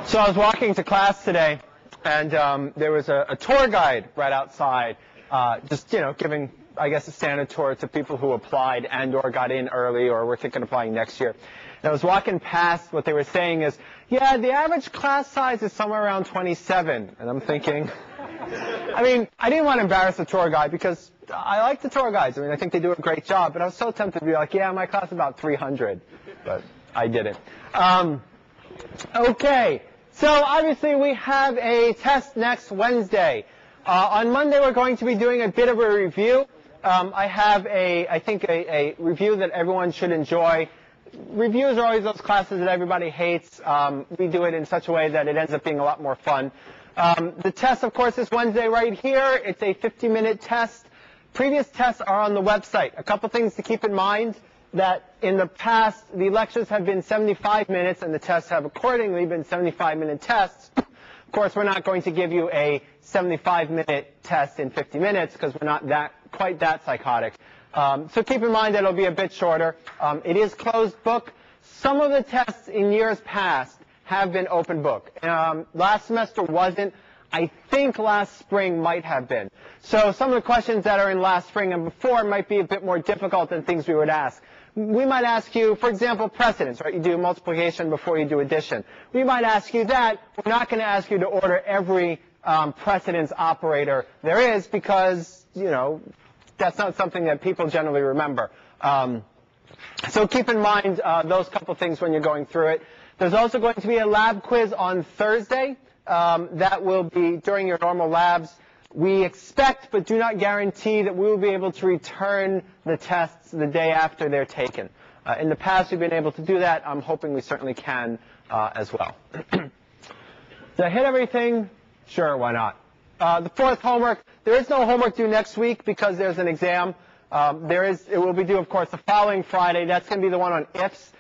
So I was walking to class today, and there was a tour guide right outside, just, giving, I guess, a standard tour to people who applied and or got in early or were thinking of applying next year. And I was walking past, what they were saying is, yeah, the average class size is somewhere around 27. And I'm thinking, I didn't want to embarrass the tour guide because I like the tour guides. I think they do a great job. But I was so tempted to be like, yeah, my class is about 300. But I didn't. Okay. So obviously we have a test next Wednesday. On Monday we're going to be doing a bit of a review. I have I think a review that everyone should enjoy. Reviews are always those classes that everybody hates. We do it in such a way that it ends up being a lot more fun. The test, of course, is Wednesday right here. It's a 50-minute test. Previous tests are on the website. A couple things to keep in mind. That in the past, the lectures have been 75 minutes, and the tests have accordingly been 75-minute tests. Of course, we're not going to give you a 75-minute test in 50 minutes because we're not quite that psychotic. So keep in mind that it'll be a bit shorter. It is closed book. Some of the tests in years past have been open book. Last semester wasn't. I think last spring might have been. So some of the questions that are in last spring and before might be a bit more difficult than things we would ask. We might ask you, for example, precedence, right? You do multiplication before you do addition. We might ask you that. We're not going to ask you to order every precedence operator there is because, that's not something that people generally remember. So keep in mind those couple things when you're going through it. There's also going to be a lab quiz on Thursday. That will be during your normal labs. We expect, but do not guarantee, that we will be able to return the tests the day after they're taken. In the past, we've been able to do that. I'm hoping we certainly can as well. Did I hit everything? Sure, why not? The fourth homework, there is no homework due next week because there's an exam. It will be due, of course, the following Friday. That's going to be the one on ifs.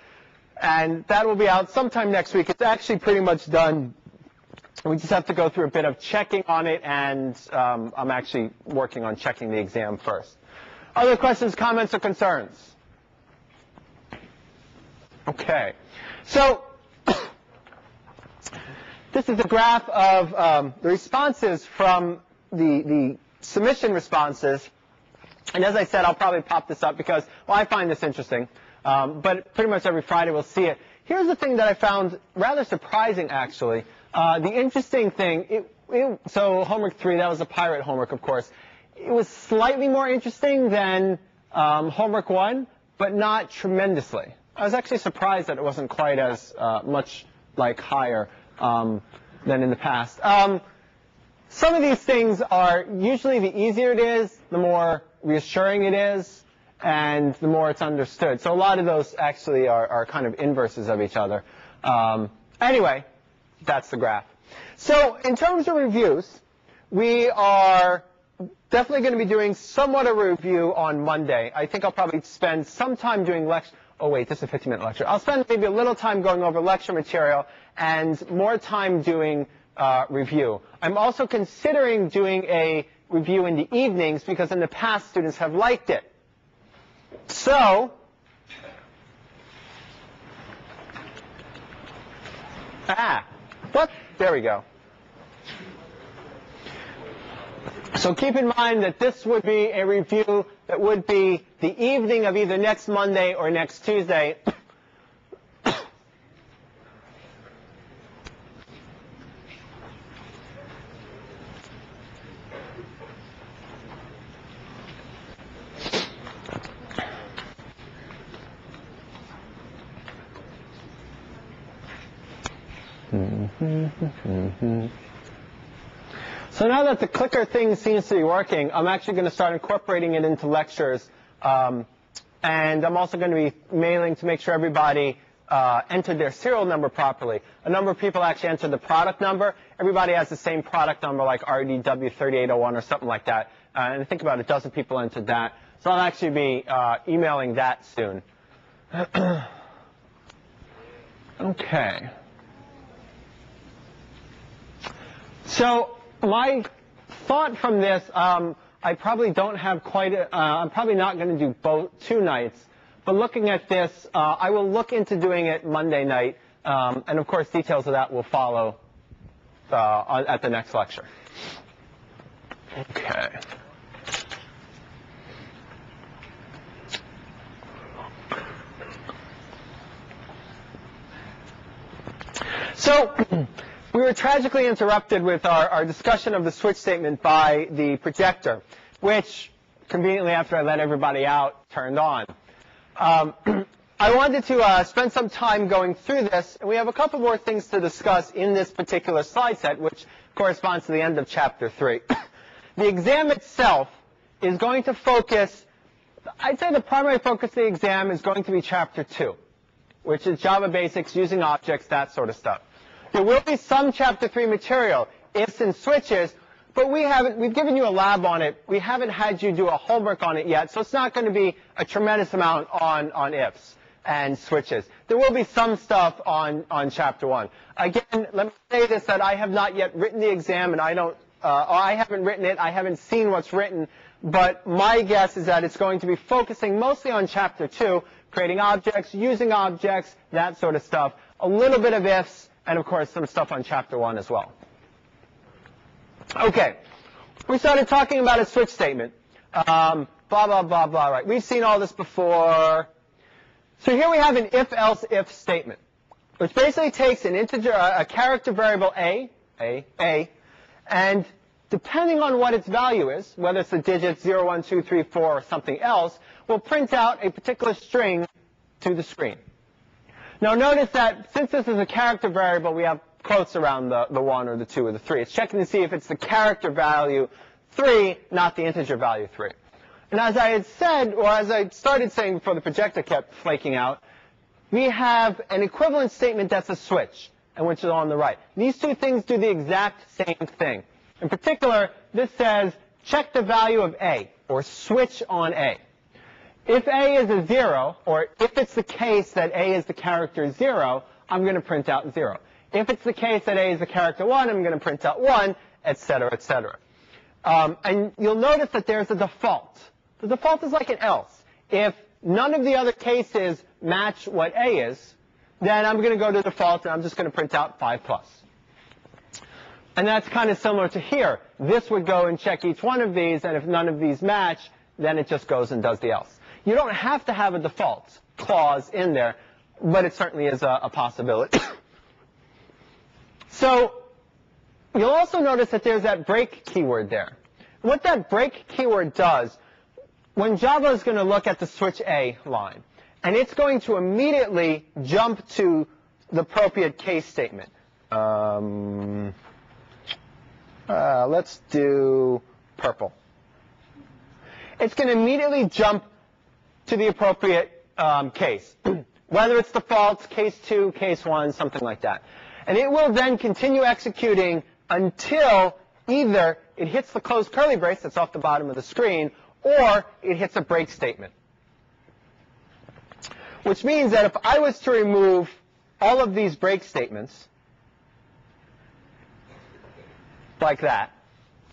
And that will be out sometime next week. It's actually pretty much done. We just have to go through a bit of checking on it, and I'm actually working on checking the exam first. Other questions, comments, or concerns? Okay. So this is a graph of the responses from the submission responses. And as I said, I'll probably pop this up because, well, I find this interesting. But pretty much every Friday we'll see it. Here's the thing that I found rather surprising, actually. The interesting thing, so homework 3, that was a pirate homework, of course. It was slightly more interesting than homework 1, but not tremendously. I was actually surprised that it wasn't quite as much like higher than in the past. Some of these things are usually the easier it is, the more reassuring it is, and the more it's understood. So a lot of those actually are kind of inverses of each other. Anyway. That's the graph. So in terms of reviews, we are definitely going to be doing somewhat of a review on Monday. I think I'll probably spend some time doing lecture. Oh, wait, this is a 50-minute lecture. I'll spend maybe a little time going over lecture material and more time doing review. I'm also considering doing a review in the evenings because in the past students have liked it. So what? There we go. So keep in mind that this would be a review that would be the evening of either next Monday or next Tuesday. So now that the clicker thing seems to be working, I'm actually going to start incorporating it into lectures. And I'm also going to be mailing to make sure everybody entered their serial number properly. A number of people actually entered the product number. Everybody has the same product number, like RDW3801 or something like that. And I think about a dozen people entered that. So I'll actually be emailing that soon. Okay. So my thought from this, I probably don't have quite I'm probably not going to do both 2 nights. But looking at this, I will look into doing it Monday night. And of course, details of that will follow at the next lecture. Okay. So we were tragically interrupted with our discussion of the switch statement by the projector, which conveniently after I let everybody out turned on. I wanted to spend some time going through this, and we have a couple more things to discuss in this particular slide set, which corresponds to the end of Chapter 3. The exam itself is going to focus, I'd say the primary focus of the exam is going to be Chapter 2, which is Java Basics, using objects, that sort of stuff. There will be some Chapter 3 material, ifs and switches, but we've given you a lab on it. We haven't had you do a homework on it yet, so it's not going to be a tremendous amount on ifs and switches. There will be some stuff on Chapter 1. Again, let me say this, that I have not yet written the exam, and I haven't written it. I haven't seen what's written, but my guess is that it's going to be focusing mostly on Chapter 2, creating objects, using objects, that sort of stuff, a little bit of ifs, and of course some stuff on Chapter 1 as well. Okay, we started talking about a switch statement. Blah, blah, blah, blah, right. We've seen all this before. So here we have an if-else-if statement, which basically takes an integer, a character variable a, and depending on what its value is, whether it's the digits 0, 1, 2, 3, 4, or something else, will print out a particular string to the screen. Now notice that since this is a character variable, we have quotes around the 1 or the 2 or the 3. It's checking to see if it's the character value 3, not the integer value 3. And as I had said, or as I started saying before the projector kept flaking out, we have an equivalent statement that's a switch, and which is on the right. These two things do the exact same thing. In particular, this says check the value of A, or switch on A. If A is a 0, or if it's the case that A is the character 0, I'm going to print out 0. If it's the case that A is the character 1, I'm going to print out 1, etc., etc. And you'll notice that there's a default. The default is like an else. If none of the other cases match what A is, then I'm going to go to default, and I'm just going to print out 5+. And that's kind of similar to here. This would go and check each one of these, and if none of these match, then it just goes and does the else. You don't have to have a default clause in there, but it certainly is a possibility. So you'll also notice that there's that break keyword there. What that break keyword does, when Java is going to look at the switch A line, and it's going to immediately jump to the appropriate case statement. Let's do purple. It's going to immediately jump to the appropriate case, whether it's default, case 2, case 1, something like that. And it will then continue executing until either it hits the closed curly brace that's off the bottom of the screen, or it hits a break statement. Which means that if I was to remove all of these break statements, like that,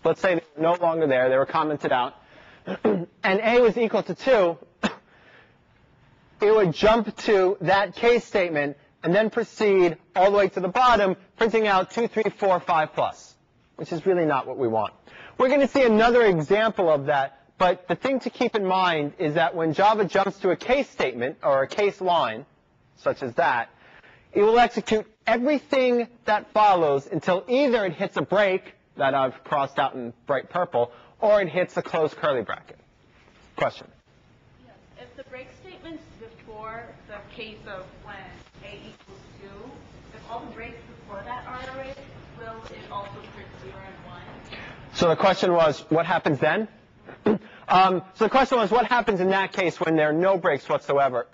let's say they're no longer there, they were commented out, and A was equal to 2, it would jump to that case statement and then proceed all the way to the bottom, printing out 2, 3, 4, 5+, which is really not what we want. We're going to see another example of that, but the thing to keep in mind is that when Java jumps to a case statement or a case line, such as that, it will execute everything that follows until either it hits a break, that I've crossed out in bright purple, or it hits a closed curly bracket. Question? Yes. If the break statement's before the case of when A equals 2, if all the breaks before that are erased, will it also print 0 and 1? So the question was, what happens then? So the question was, what happens in that case when there are no breaks whatsoever?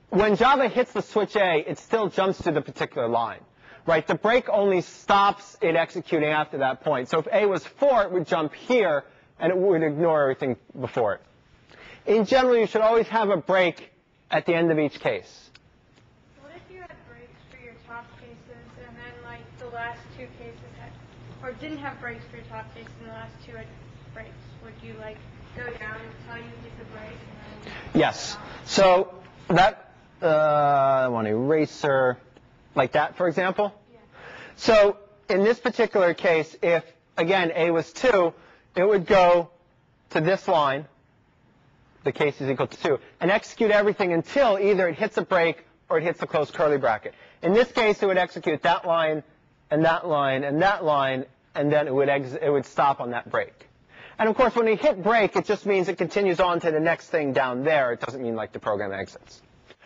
When Java hits the switch A, it still jumps to the particular line. Right? The break only stops it executing after that point. So if A was 4, it would jump here, and it would ignore everything before it. In general, you should always have a break at the end of each case. What if you had breaks for your top cases, and then like the last 2 cases had, or didn't have breaks for your top cases, and the last 2 had breaks? Would you like go down until you hit the break? And then Yes. So that I want an eraser, like that, for example. Yeah. So in this particular case, if, again, A was 2, it would go to this line, the case is equal to 2, and execute everything until either it hits a break or it hits the closed curly bracket. In this case, it would execute that line, and that line, and that line, and then it would stop on that break. And of course, when we hit break, it just means it continues on to the next thing down there. It doesn't mean like the program exits.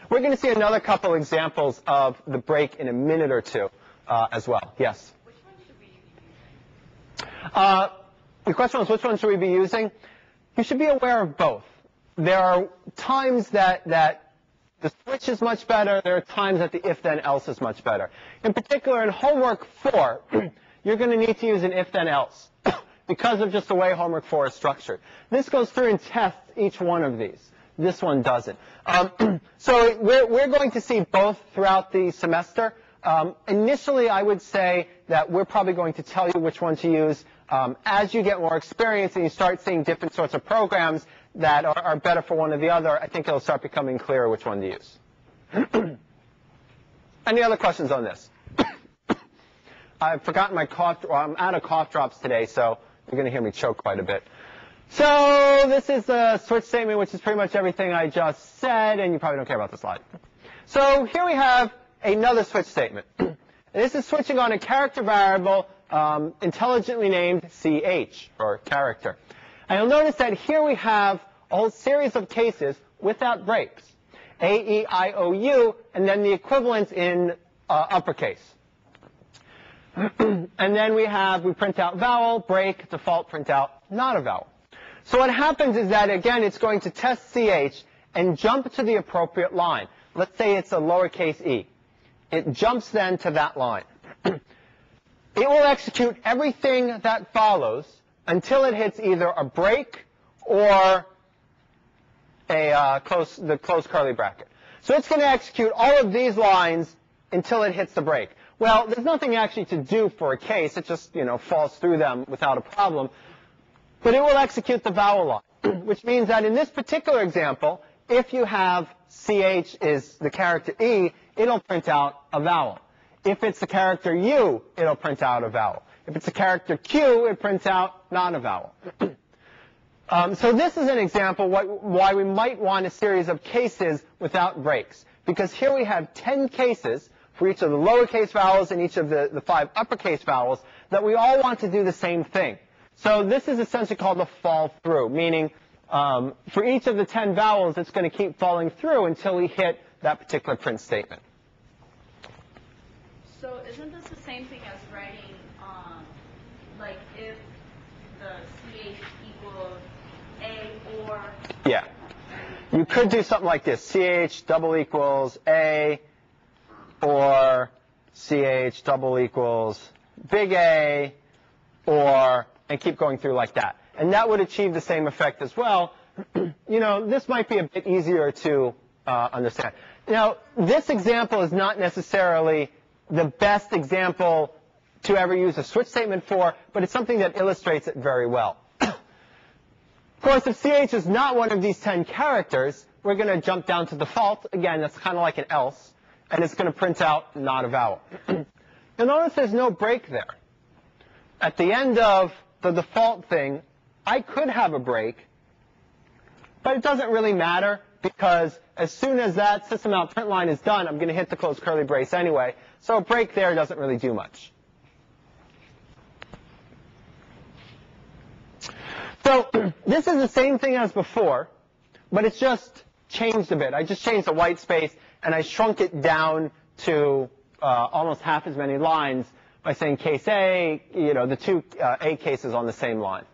We're going to see another couple examples of the break in a minute or two as well. Yes? Which one should we be using? The question was, which one should we be using? You should be aware of both. There are times that the switch is much better. There are times that the if-then-else is much better. In particular, in homework 4, you're going to need to use an if-then-else because of just the way homework 4 is structured. This goes through and tests each one of these. This one doesn't. So we're going to see both throughout the semester. Initially, I would say that we're probably going to tell you which one to use. As you get more experience and you start seeing different sorts of programs that are better for one or the other, I think it'll start becoming clearer which one to use. Any other questions on this? I've forgotten my cough. Well, I'm out of cough drops today, so you're going to hear me choke quite a bit. So this is the switch statement, which is pretty much everything I just said, and you probably don't care about the slide. So here we have another switch statement. This is switching on a character variable intelligently named ch, or character. And you'll notice that here we have a whole series of cases without breaks. A, E, I, O, U, and then the equivalent in uppercase. And then we print out vowel, break, default, print out, not a vowel. So what happens is that, again, it's going to test ch and jump to the appropriate line. Let's say it's a lowercase e. It jumps then to that line. It will execute everything that follows until it hits either a break or the closed curly bracket. So it's going to execute all of these lines until it hits the break. Well, there's nothing actually to do for a case. It just, falls through them without a problem. But it will execute the vowel line, which means that in this particular example, if you have ch is the character E, it'll print out a vowel. If it's the character U, it'll print out a vowel. If it's a character Q, it prints out not a vowel. So this is an example why we might want a series of cases without breaks. Because here we have 10 cases for each of the lowercase vowels and each of the 5 uppercase vowels that we all want to do the same thing. So this is essentially called a fall through, meaning for each of the 10 vowels, it's going to keep falling through until we hit that particular print statement. So isn't this the same thing as writing, like if the ch equals a or? Yeah. You could do something like this, ch double equals a or ch double equals big A or, and keep going through like that. And that would achieve the same effect as well. This might be a bit easier to understand. Now, this example is not necessarily the best example to ever use a switch statement for, but it's something that illustrates it very well. Of course, if ch is not one of these 10 characters, we're going to jump down to default. Again, that's kind of like an else, and it's going to print out not a vowel. You'll notice there's no break there. At the end of the default thing, I could have a break, but it doesn't really matter because as soon as that system out print line is done, I'm going to hit the closed curly brace anyway. So a break there doesn't really do much. So this is the same thing as before, but it's just changed a bit. I just changed the white space, and I shrunk it down to almost half as many lines by saying case A, the two A cases on the same line.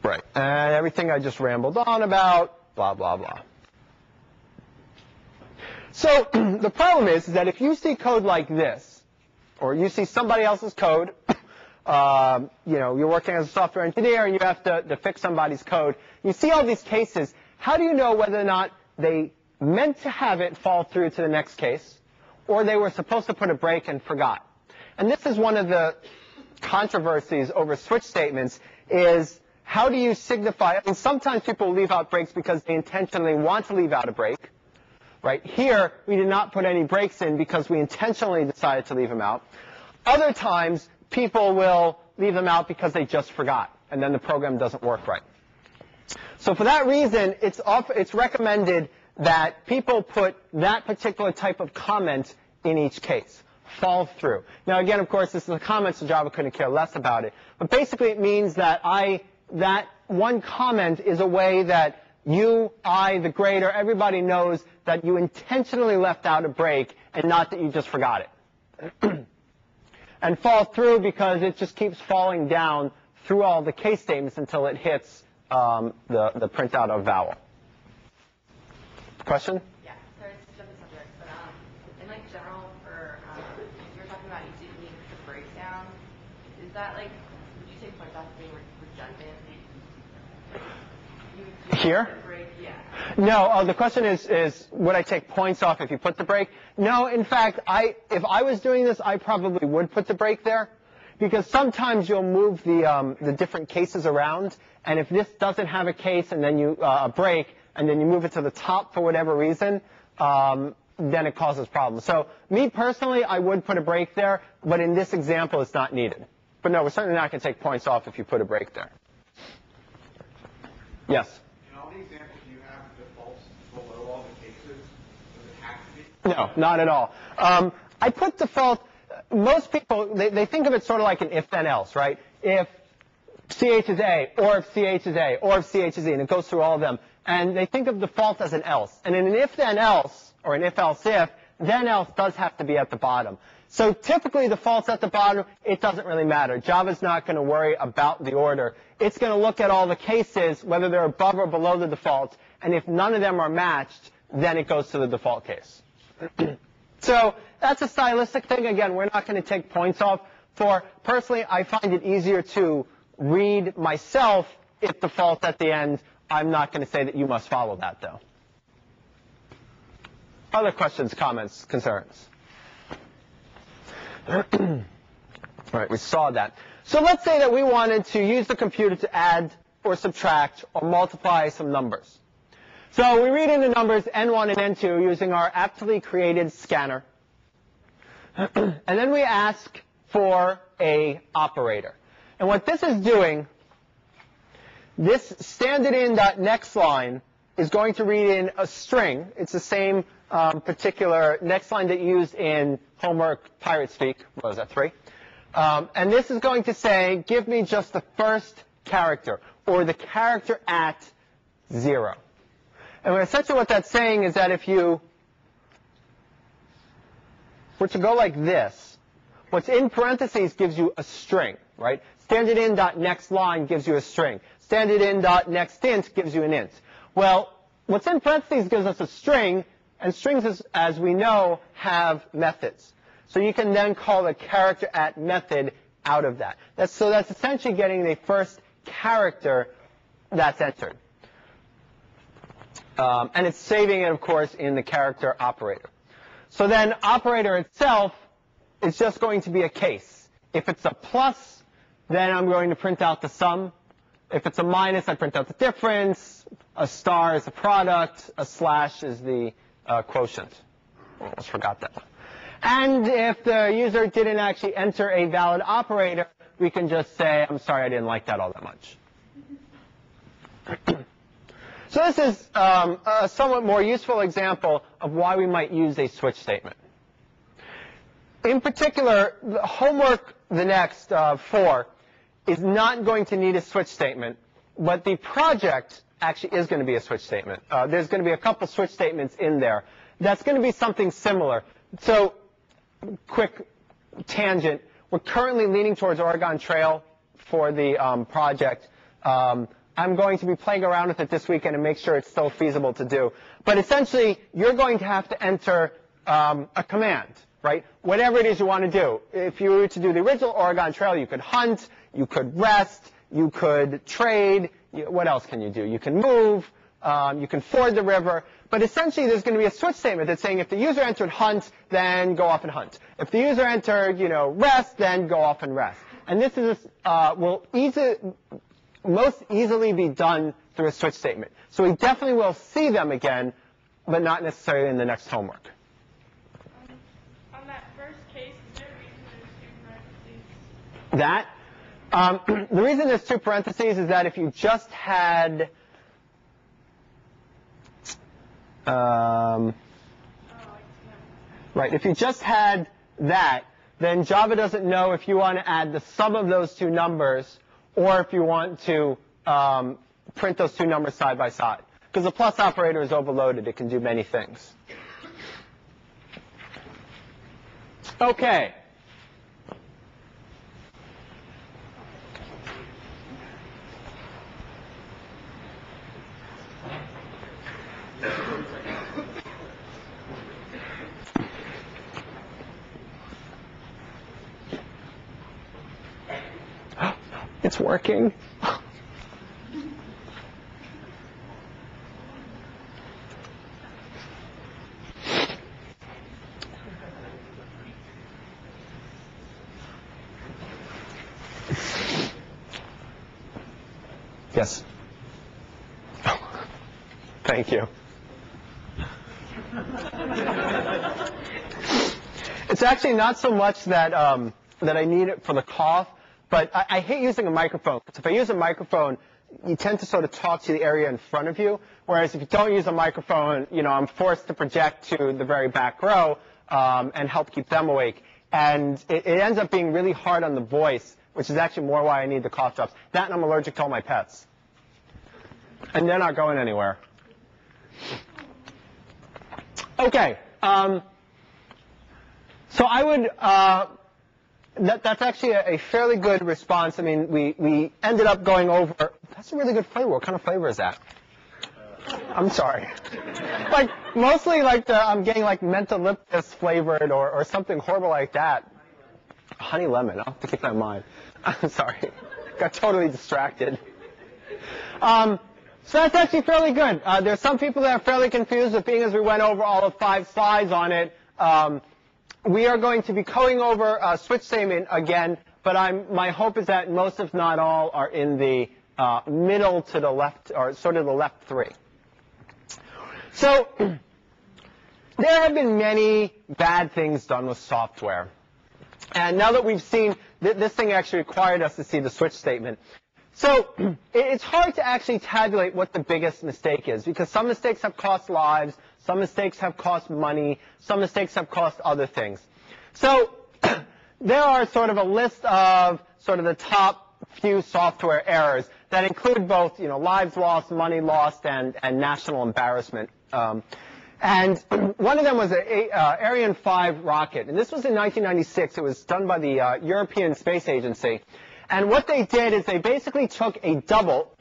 Right. And everything I just rambled on about, blah, blah, blah. So the problem is that if you see code like this, or you see somebody else's code, you're working as a software engineer and you have to fix somebody's code, you see all these cases, how do you know whether or not they meant to have it fall through to the next case, or they were supposed to put a break and forgot? And this is one of the controversies over switch statements, is how do you signify? I mean, sometimes people leave out breaks because they intentionally want to leave out a break. Right? Here, we did not put any breaks in because we intentionally decided to leave them out. Other times, people will leave them out because they just forgot, and then the program doesn't work right. So for that reason, it's recommended that people put that particular type of comment in each case. Fall through. Now, again, of course, this is a comment, so Java couldn't care less about it. But basically, it means that that one comment is a way that you, I, the grader, everybody knows that you intentionally left out a break and not that you just forgot it. And fall through because it just keeps falling down through all the case statements until it hits the printout of vowel. Question? Yeah, sorry to jump the subject, but in like general for, if you're talking about you need the breakdown, is that like, would you say points out being redundant? Here? Yeah. No, the question is, would I take points off if you put the break? No, in fact, if I was doing this, I probably would put the break there, because sometimes you'll move the different cases around, and if this doesn't have a case and then a break, and then you move it to the top for whatever reason, then it causes problems. So me personally, I would put a break there, but in this example, it's not needed. But no, we're certainly not going to take points off if you put a break there. Yes? In all the examples you have defaults below all the cases, does it have to be? No, not at all. I put default, most people, they think of it sort of like an if-then-else, right? If CH is A, or if CH is A, or if CH is E, and it goes through all of them. And they think of default as an else. And in an if-then-else, or an if-else-if, then-else does have to be at the bottom. So typically, default's at the bottom. It doesn't really matter. Java's not going to worry about the order. It's going to look at all the cases, whether they're above or below the default. And if none of them are matched, then it goes to the default case. So that's a stylistic thing. Again, we're not going to take points off. Personally, I find it easier to read myself if default's at the end. I'm not going to say that you must follow that, though. Other questions, comments, concerns? All right, we saw that. So let's say that we wanted to use the computer to add or subtract or multiply some numbers. So we read in the numbers N1 and N2 using our aptly created scanner. And then we ask for a operator. And what this is doing, this standard in.next line is going to read in a string. It's the same particular next line that you used in homework pirate speak. What was that, 3? And this is going to say, give me just the first character, or the character at 0. And essentially what that's saying is that if you were to go like this, what's in parentheses gives you a string, right? Standard in.next line gives you a string. Standard in.next int gives you an int. Well, what's in parentheses gives us a string, and strings, as we know, have methods. So you can then call the character at method out of that. So that's essentially getting the first character that's entered. And it's saving it, of course, in the character operator. So then operator itself is just going to be a case. If it's a plus, then I'm going to print out the sum. If it's a minus, I print out the difference. A star is the product. A slash is the quotient. Almost forgot that one. And if the user didn't actually enter a valid operator, we can just say, I'm sorry, I didn't like that all that much. So this is a somewhat more useful example of why we might use a switch statement. In particular, the homework, the next 4, is not going to need a switch statement, but the project actually is going to be a switch statement. There's going to be a couple switch statements in there. That's going to be something similar. So, quick tangent. We're currently leaning towards Oregon Trail for the project. I'm going to be playing around with it this weekend and make sure it's still feasible to do. But essentially, you're going to have to enter a command, right? Whatever it is you want to do. If you were to do the original Oregon Trail, you could hunt, you could rest, you could trade. What else can you do? You can move, you can ford the river. But essentially, there's going to be a switch statement that's saying if the user entered hunt, then go off and hunt. If the user entered, rest, then go off and rest. And this is will most easily be done through a switch statement. So we definitely will see them again, but not necessarily in the next homework. On that first case, is there a reason there's two parentheses? The reason there's 2 parentheses is that if you just had right, if you just had that, then Java doesn't know if you want to add the sum of those 2 numbers or if you want to print those 2 numbers side by side. Because the plus operator is overloaded. It can do many things. Okay. It's working. Yes. Thank you. It's actually not so much that that I need it for the cough, but I hate using a microphone. Because if I use a microphone, you tend to sort of talk to the area in front of you. Whereas if you don't use a microphone, I'm forced to project to the very back row and help keep them awake. And it ends up being really hard on the voice, which is actually more why I need the cough drops. That and I'm allergic to all my pets. And they're not going anywhere. Okay. So I would, that's actually a fairly good response. I mean, we ended up going over, that's a really good flavor. What kind of flavor is that? I'm sorry. Like, mostly like I'm getting like mentholyptus flavored or something horrible like that. Honey lemon, I'll have to keep that in mind. I'm sorry. Got totally distracted. So that's actually fairly good. There's some people that are fairly confused with being as we went over all of 5 slides on it. We are going to be going over switch statement again, but my hope is that most, if not all, are in the middle to the left, or sort of the left 3. So there have been many bad things done with software. And now that we've seen this thing actually required us to see the switch statement. So it's hard to actually tabulate what the biggest mistake is, because some mistakes have cost lives, some mistakes have cost money, some mistakes have cost other things. So there are sort of a list of sort of the top few software errors that include both, lives lost, money lost, and national embarrassment. And one of them was an Ariane 5 rocket. And this was in 1996. It was done by the European Space Agency. And what they did is they basically took a double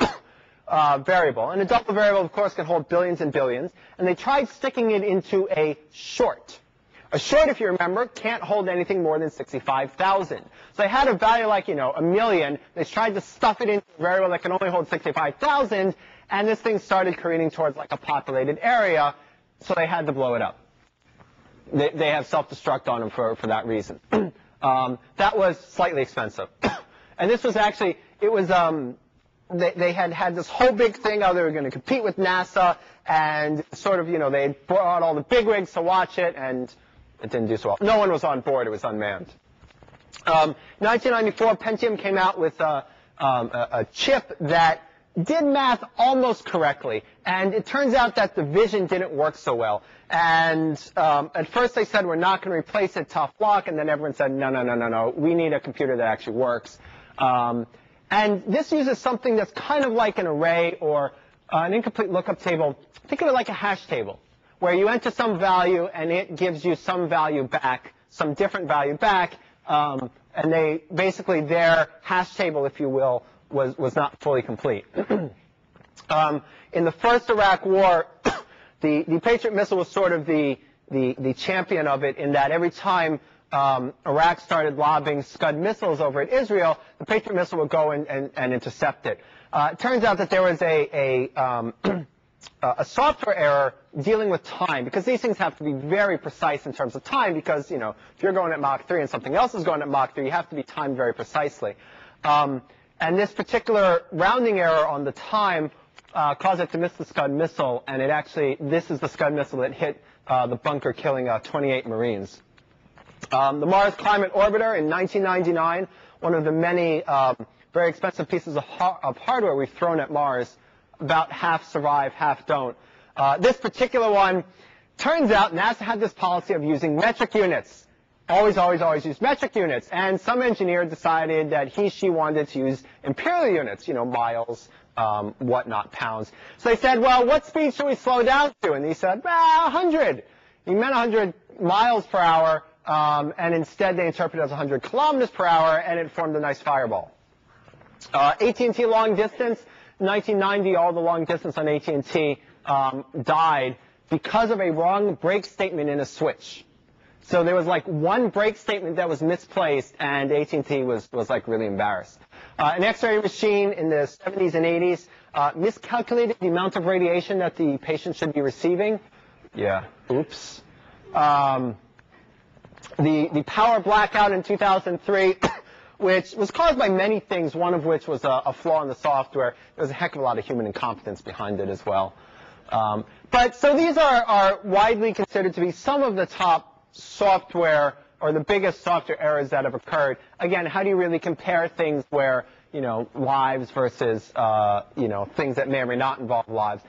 variable. And a double variable, of course, can hold billions and billions. And they tried sticking it into a short. A short, if you remember, can't hold anything more than 65,000. So they had a value like, a million. They tried to stuff it into a variable that can only hold 65,000. And this thing started careening towards like a populated area. So they had to blow it up. They have self-destruct on them for that reason. That was slightly expensive. And this was actually, it was, they had this whole big thing how they were going to compete with NASA, and sort of, they had brought all the bigwigs to watch it, and it didn't do so well. No one was on board. It was unmanned. 1994, Pentium came out with a chip that did math almost correctly, and it turns out that the vision didn't work so well. And at first they said, we're not going to replace it, tough luck, and then everyone said, no, we need a computer that actually works. And this uses something that's kind of like an array or an incomplete lookup table. Think of it like a hash table, where you enter some value and it gives you some value back, some different value back, and they basically their hash table, if you will, was not fully complete. In the first Iraq War, the Patriot missile was sort of the champion of it, in that every time Iraq started lobbing Scud missiles over at Israel, the Patriot missile would go and intercept it. It turns out that there was a software error dealing with time, because these things have to be very precise in terms of time, because, if you're going at Mach 3 and something else is going at Mach 3, you have to be timed very precisely. And this particular rounding error on the time caused it to miss the Scud missile, and this is the Scud missile that hit the bunker, killing 28 Marines. The Mars Climate Orbiter in 1999, one of the many very expensive pieces of hardware we've thrown at Mars, about half survive, half don't. This particular one, turns out NASA had this policy of using metric units. Always, always, always use metric units. And some engineer decided that she wanted to use imperial units, miles, whatnot, pounds. So they said, well, what speed should we slow down to? And he said, well, 100. He meant 100 miles per hour, and instead they interpreted it as 100 kilometers per hour, and it formed a nice fireball. AT&T long distance, 1990, all the long distance on AT&T died because of a wrong break statement in a switch. So there was like one break statement that was misplaced, and AT&T was like really embarrassed. An X-ray machine in the 70s and 80s miscalculated the amount of radiation that the patient should be receiving. Yeah, oops. The power blackout in 2003, which was caused by many things, one of which was a flaw in the software. There was a heck of a lot of human incompetence behind it as well. So these are widely considered to be some of the top software or the biggest software errors that have occurred. Again, how do you really compare things where, lives versus, things that may or may not involve lives?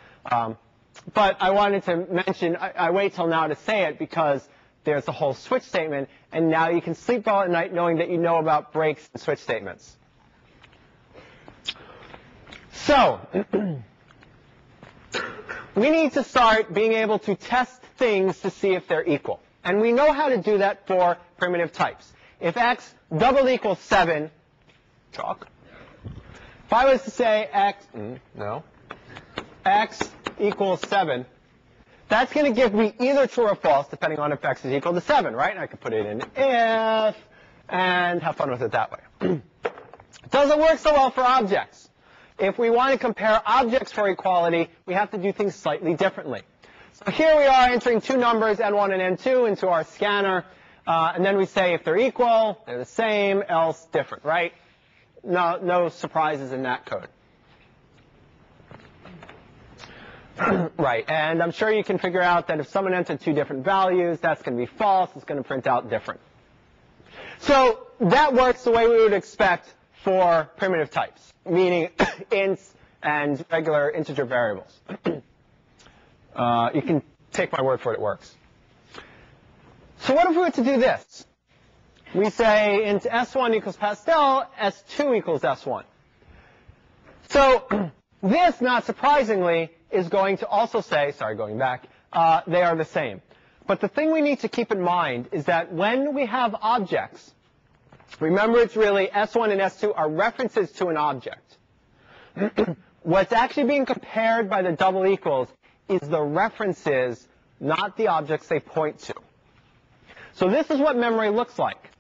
But I wanted to mention, I wait till now to say it because there's the whole switch statement, and now you can sleep well at night knowing that you know about breaks and switch statements. So, we need to start being able to test things to see if they're equal. And we know how to do that for primitive types. If x double equals 7, chalk. If I was to say x equals 7, that's going to give me either true or false, depending on if x is equal to 7, right? And I could put it in if, and have fun with it that way. It doesn't work so well for objects. If we want to compare objects for equality, we have to do things slightly differently. So here we are entering two numbers, N1 and N2, into our scanner. And then we say if they're equal, they're the same, else different, right? No surprises in that code. Right, and I'm sure you can figure out that if someone entered two different values, that's going to be false. It's going to print out different. So that works the way we would expect for primitive types, meaning ints and regular integer variables. You can take my word for it, it works. So what if we were to do this? We say int S1 equals Pastel, S2 equals S1. So this, not surprisingly, is going to also say, sorry, going back, they are the same. But the thing we need to keep in mind is that when we have objects, remember it's really S1 and S2 are references to an object. What's actually being compared by the double equals is the references, not the objects they point to. So this is what memory looks like.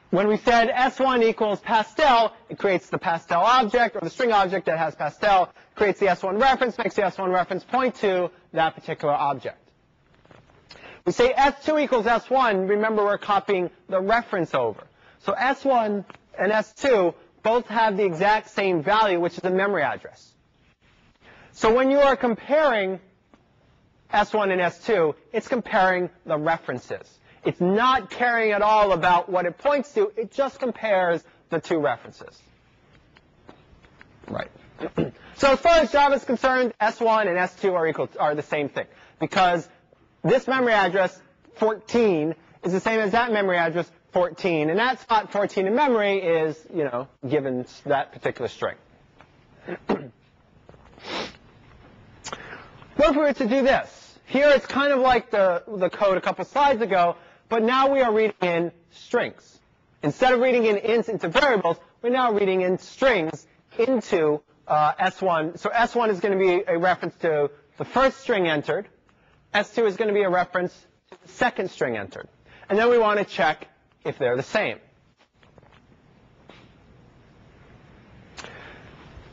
When we said S1 equals Pastel, it creates the Pastel object, or the string object that has Pastel, creates the S1 reference, makes the S1 reference point to that particular object. We say S2 equals S1, remember we're copying the reference over. So S1 and S2 both have the exact same value, which is a memory address. So when you are comparing S1 and S2, it's comparing the references. It's not caring at all about what it points to. It just compares the two references. Right. So as far as Java is concerned, S1 and S2 are the same thing, because this memory address, 14, is the same as that memory address, 14. And that spot 14 in memory is, given that particular string. What if we were to do this? Here it's kind of like the code a couple slides ago, but now we are reading in strings. Instead of reading in ints into variables, we're now reading in strings into S1. So S1 is going to be a reference to the first string entered. S2 is going to be a reference to the second string entered. And then we want to check if they're the same.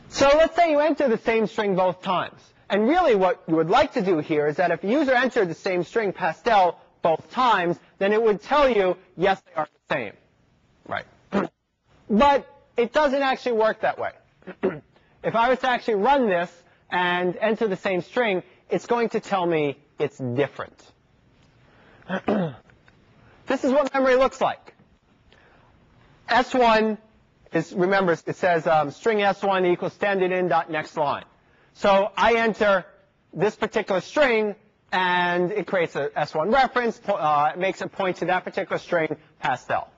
So let's say you enter the same string both times. And really what you would like to do here is that if the user entered the same string, Pastel, both times, then it would tell you, yes, they are the same. Right. But it doesn't actually work that way. If I was to actually run this and enter the same string, it's going to tell me it's different. This is what memory looks like. S1 is, remember, it says string S1 equals standard in dot next line. So I enter this particular string, and it creates a S1 reference, makes it point to that particular string, pastel.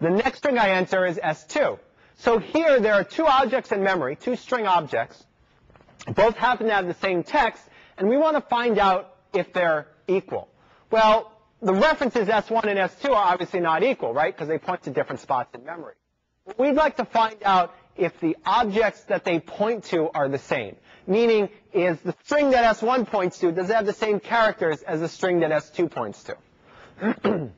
The next string I enter is S2. So here there are two objects in memory, two string objects. Both happen to have the same text, and we want to find out if they're equal. Well, the references S1 and S2 are obviously not equal, right, because they point to different spots in memory. We'd like to find out if the objects that they point to are the same, meaning is the string that S1 points to, does it have the same characters as the string that S2 points to?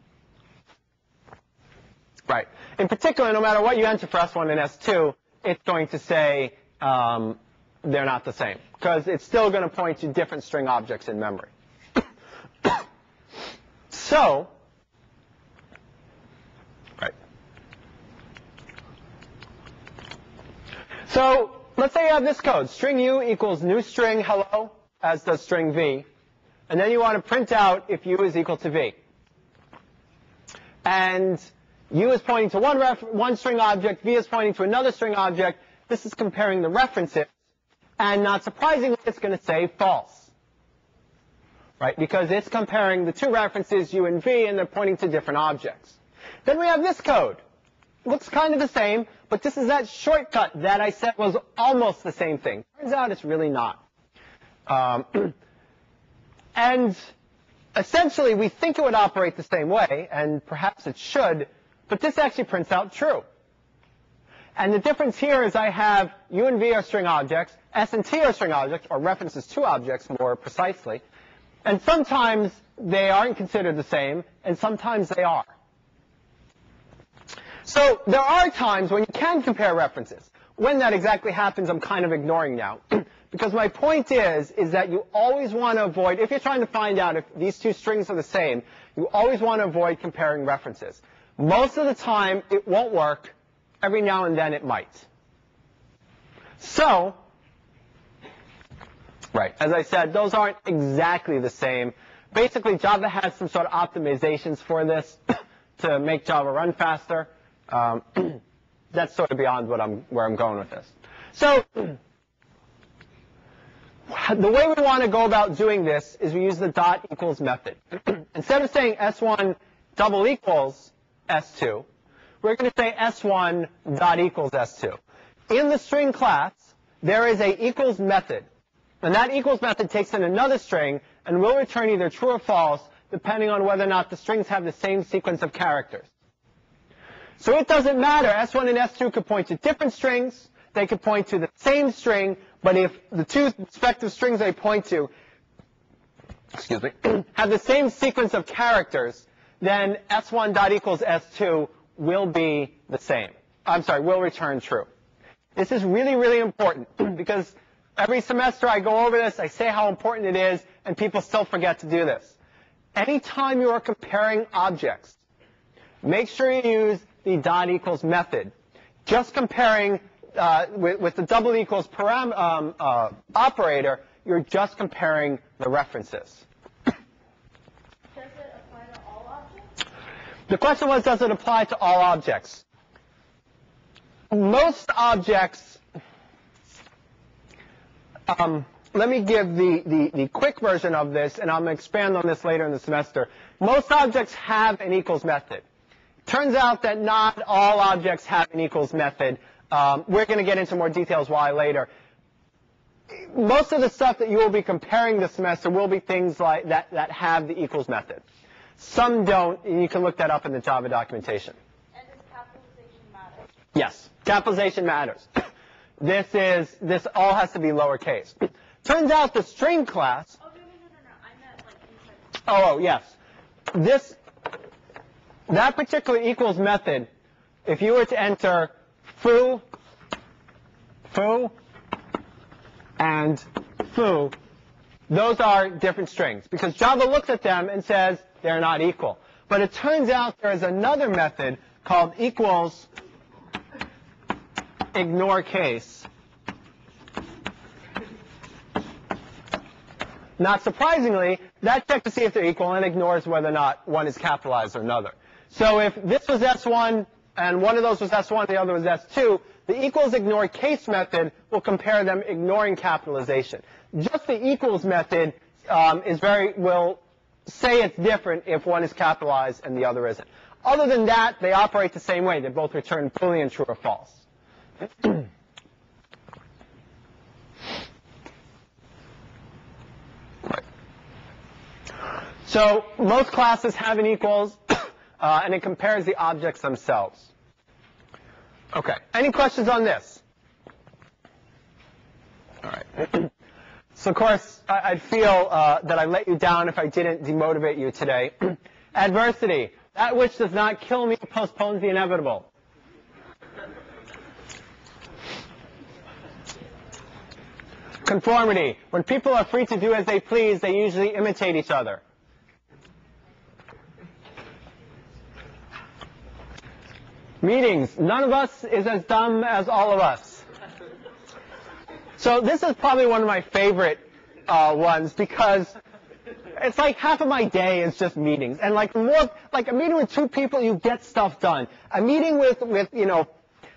Right. In particular, no matter what you enter for S1 and S2, it's going to say they're not the same, because it's still going to point to different string objects in memory. So, right. So, let's say you have this code. String U equals new string hello, as does string V. And then you want to print out if U is equal to V. And U is pointing to one string object, V is pointing to another string object. This is comparing the references. And not surprisingly, it's going to say false. Right? Because it's comparing the two references, U and V, and they're pointing to different objects. Then we have this code. Looks kind of the same, but this is that shortcut that I said was almost the same thing. Turns out it's really not. And essentially, we think it would operate the same way, and perhaps it should, but this actually prints out true. And the difference here is I have U and V are string objects, S and T are string objects, or references to objects more precisely. And sometimes they aren't considered the same, and sometimes they are. So there are times when you can compare references. When that exactly happens, I'm kind of ignoring now. Because my point is that you always want to avoid, if you're trying to find out if these two strings are the same, you always want to avoid comparing references. Most of the time, it won't work. Every now and then, it might. So, right, as I said, those aren't exactly the same. Basically, Java has some sort of optimizations for this to make Java run faster. That's sort of beyond where I'm going with this. So, the way we want to go about doing this is we use the dot equals method. Instead of saying S1 double equals S2, we're going to say S1 dot equals S2. In the string class, there is a equals method. And that equals method takes in another string and will return either true or false, depending on whether or not the strings have the same sequence of characters. So it doesn't matter. S1 and S2 could point to different strings. They could point to the same string, but if the two respective strings they point to, excuse me, have the same sequence of characters, then S1 dot equals S2 will be the same. I'm sorry, will return true. This is really, really important because every semester I go over this, I say how important it is, and people still forget to do this. Anytime you are comparing objects, make sure you use the dot equals method. Just comparing with the double equals operator, you're just comparing the references. Does it apply to all objects? The question was, does it apply to all objects? Most objects, let me give the quick version of this, and I'm going to expand on this later in the semester. Most objects have an equals method. Turns out that not all objects have an equals method. We're going to get into more details why later. Most of the stuff that you will be comparing this semester will be things like that have the equals method. Some don't, and you can look that up in the Java documentation. And does capitalization matter? Yes, capitalization matters. This all has to be lowercase. Turns out the string class. Oh, no. I meant like inside. Oh, yes. That particular equals method, if you were to enter foo, and foo, those are different strings because Java looks at them and says they're not equal. But it turns out there is another method called equals ignore case. Not surprisingly, that checks to see if they're equal and ignores whether or not one is capitalized or another. So if this was S1 and one of those was S1, the other was S2, the equals ignore case method will compare them ignoring capitalization. Just the equals method will say it's different if one is capitalized and the other isn't. Other than that, they operate the same way. They both return Boolean true or false. So most classes have an equals, and it compares the objects themselves. Okay. Any questions on this? All right. So, of course, I'd feel that I let you down if I didn't demotivate you today. Adversity. That which does not kill me postpones the inevitable. Conformity. When people are free to do as they please, they usually imitate each other. Meetings. None of us is as dumb as all of us. So this is probably one of my favorite ones because it's like half of my day is just meetings. And like a meeting with 2 people, you get stuff done. A meeting with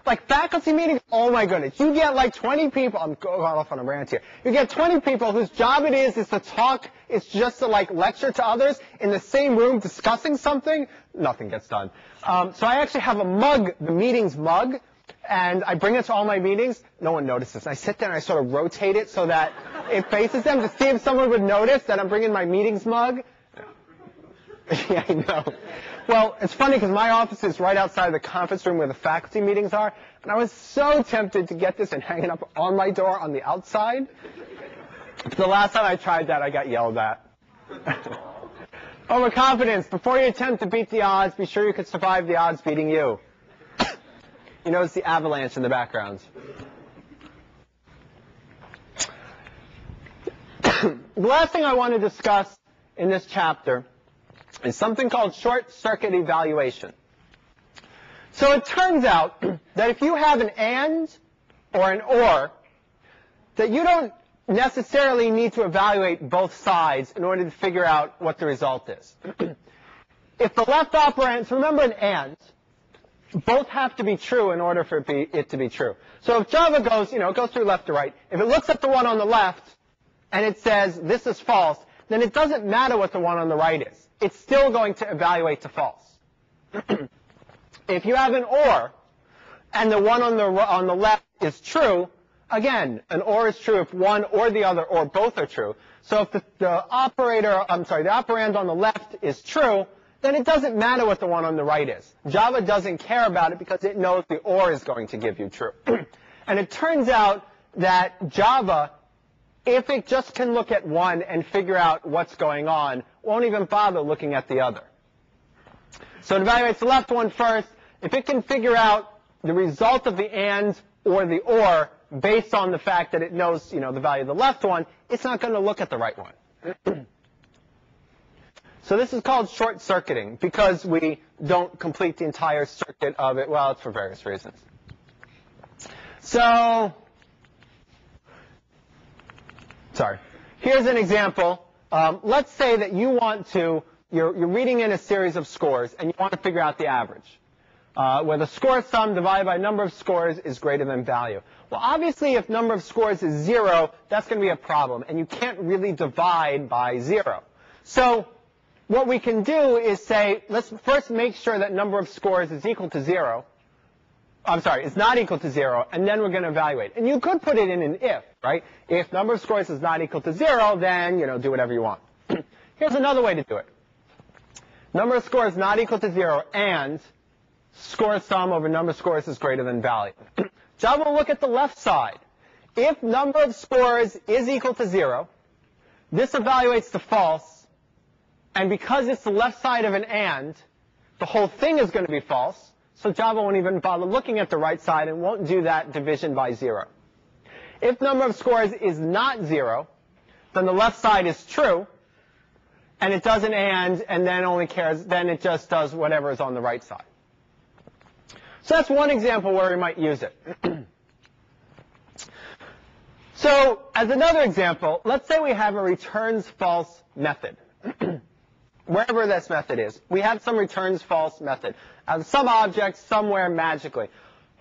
like faculty meetings, oh my goodness. You get like 20 people, I'm going off on a rant here. You get 20 people whose job it is to talk, it's just to like lecture to others in the same room discussing something, nothing gets done. So I actually have a mug, the meetings mug, and I bring it to all my meetings. No one notices. I sit there and I sort of rotate it so that it faces them to see if someone would notice that I'm bringing my meetings mug. Yeah, I know. Well, it's funny because my office is right outside the conference room where the faculty meetings are, and I was so tempted to get this and hang it up on my door on the outside. The last time I tried that, I got yelled at. Overconfidence. Before you attempt to beat the odds, be sure you can survive the odds beating you. You notice the avalanche in the background. The last thing I want to discuss in this chapter is something called short-circuit evaluation. So it turns out that if you have an and or an or, that you don't necessarily need to evaluate both sides in order to figure out what the result is. If the left operands, remember an and, both have to be true in order for it to be true. So if Java goes, it goes through left to right, if it looks at the one on the left and it says this is false, then it doesn't matter what the one on the right is. It's still going to evaluate to false. If you have an or and the one on the left is true, again, an or is true if one or the other or both are true. So if the operand on the left is true, then it doesn't matter what the one on the right is. Java doesn't care about it because it knows the or is going to give you true. And it turns out that Java, if it just can look at one and figure out what's going on, won't even bother looking at the other. So it evaluates the left one first. If it can figure out the result of the and or the or based on the fact that it knows, the value of the left one, it's not going to look at the right one. So this is called short-circuiting because we don't complete the entire circuit of it. Well, it's for various reasons. So, here's an example. Let's say that you want to, you're reading in a series of scores and you want to figure out the average. Where the score sum divided by number of scores is greater than value. Well, obviously, if number of scores is 0, that's going to be a problem, and you can't really divide by 0. So what we can do is say, let's first make sure that number of scores is equal to 0. It's not equal to 0, and then we're going to evaluate. And you could put it in an if, right? If number of scores is not equal to 0, then, do whatever you want. Here's another way to do it. Number of scores not equal to 0, and score sum over number of scores is greater than value. Java will look at the left side. If number of scores is equal to 0, this evaluates to false, and because it's the left side of an and, the whole thing is going to be false, so Java won't even bother looking at the right side and won't do that division by 0. If number of scores is not 0, then the left side is true, and it does an and then it just does whatever is on the right side. So that's one example where we might use it. So as another example, let's say we have a returns false method. Wherever this method is, we have some returns false method. Some object somewhere magically.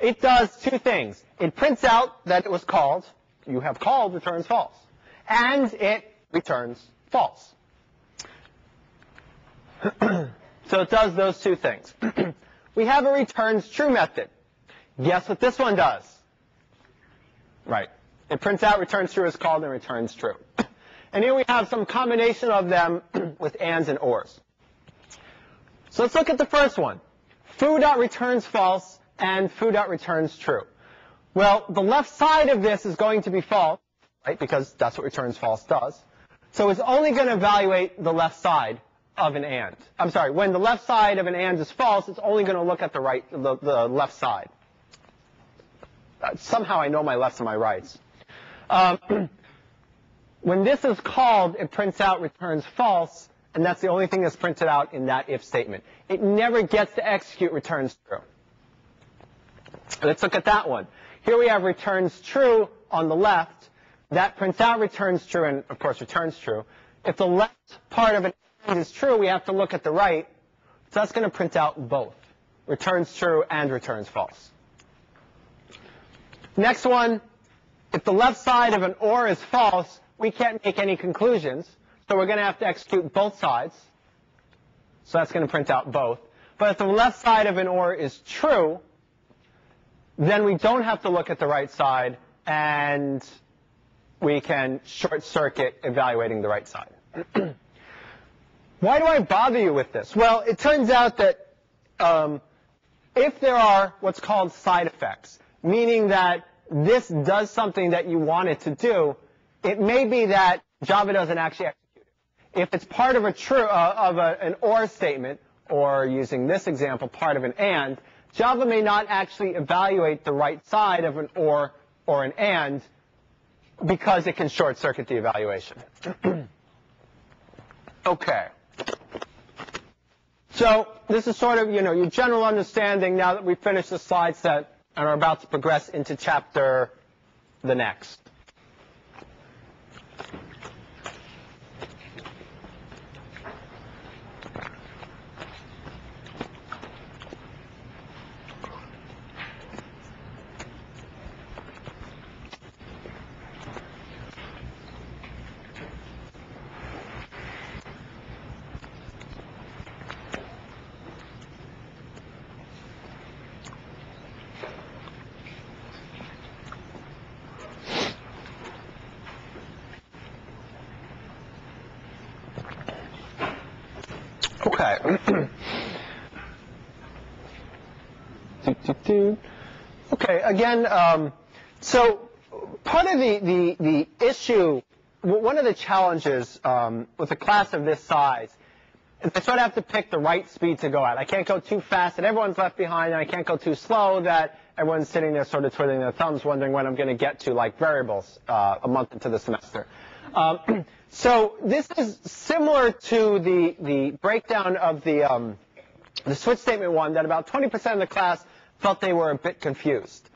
It does two things. It prints out that it was called. You have called returns false. And it returns false. So it does those two things. We have a returns true method. Guess what this one does? Right. It prints out returns true is called and returns true. And here we have some combination of them with ands and ors. So let's look at the first one. Foo.returns false and foo.returns true. Well, the left side of this is going to be false, right, because that's what returns false does. So it's only going to evaluate the left side of an and. I'm sorry, when the left side of an and is false, it's only going to look at the left side. Somehow I know my lefts and my rights. When this is called, it prints out returns false, and that's the only thing that's printed out in that if statement. It never gets to execute returns true. Let's look at that one. Here we have returns true on the left. That prints out returns true and, of course, returns true. If the left part of an and is true, we have to look at the right. So that's going to print out both, returns true and returns false. Next one, if the left side of an or is false, we can't make any conclusions. So we're going to have to execute both sides. So that's going to print out both. But if the left side of an or is true, then we don't have to look at the right side, and we can short circuit evaluating the right side. Why do I bother you with this? Well, it turns out that if there are what's called side effects, meaning that this does something that you want it to do, it may be that Java doesn't actually execute it. If it's part of an or statement, or using this example, part of an and, Java may not actually evaluate the right side of an or an and because it can short circuit the evaluation. Okay. So this is sort of, your general understanding now that we've finished the slide set and are about to progress into the next. Okay. Okay, again, so part of the issue, one of the challenges with a class of this size is I sort of have to pick the right speed to go at. I can't go too fast and everyone's left behind, and I can't go too slow that everyone's sitting there sort of twiddling their thumbs wondering when I'm going to get to, like, variables a month into the semester. So this is similar to the breakdown of the switch statement one, that about 20% of the class felt they were a bit confused.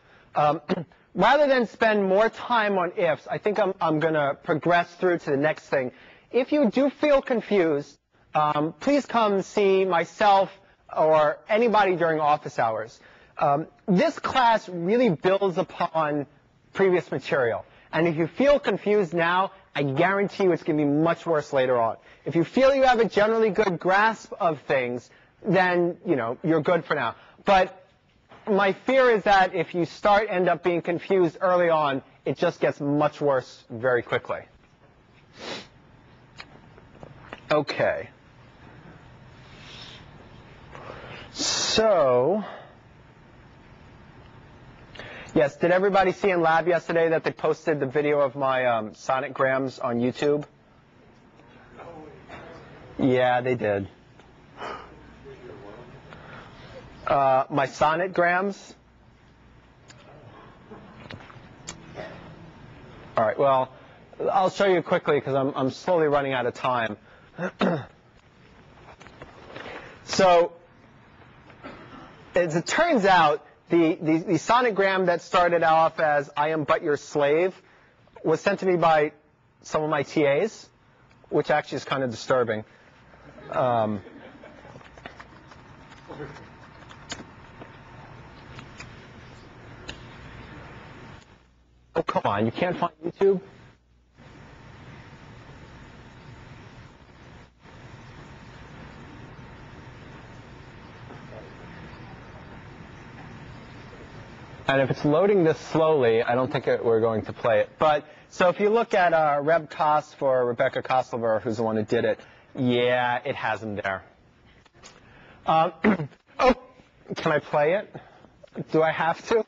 Rather than spend more time on ifs, I think I'm going to progress through to the next thing. If you do feel confused, please come see myself or anybody during office hours. This class really builds upon previous material. And if you feel confused now, I guarantee you it's going to be much worse later on. If you feel you have a generally good grasp of things, then, you're good for now. But my fear is that if you end up being confused early on, it just gets much worse very quickly. Okay. So, yes, did everybody see in lab yesterday that they posted the video of my sonograms on YouTube? Yeah, they did. My sonograms. All right, well, I'll show you quickly because I'm slowly running out of time. So, as it turns out, the sonogram that started off as "I am but your slave" was sent to me by some of my TAs, which actually is kind of disturbing. Oh, come on, you can't find YouTube? And if it's loading this slowly, I don't think we're going to play it. But so if you look at Reb Koss for Rebecca Koslover, who's the one who did it, yeah, it has him there. Oh, can I play it? Do I have to?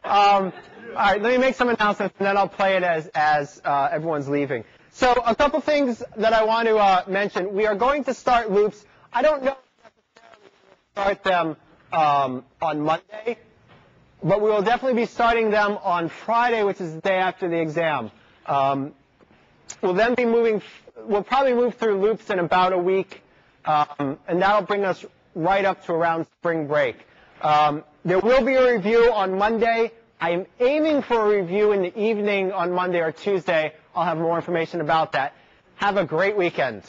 All right, let me make some announcements, and then I'll play it as everyone's leaving. So a couple things that I want to mention. We are going to start loops. I don't know if necessarily we'll start them on Monday, but we will definitely be starting them on Friday, which is the day after the exam. We'll then be we'll probably move through loops in about a week, and that'll bring us right up to around spring break. There will be a review on Monday. I am aiming for a review in the evening on Monday or Tuesday. I'll have more information about that. Have a great weekend.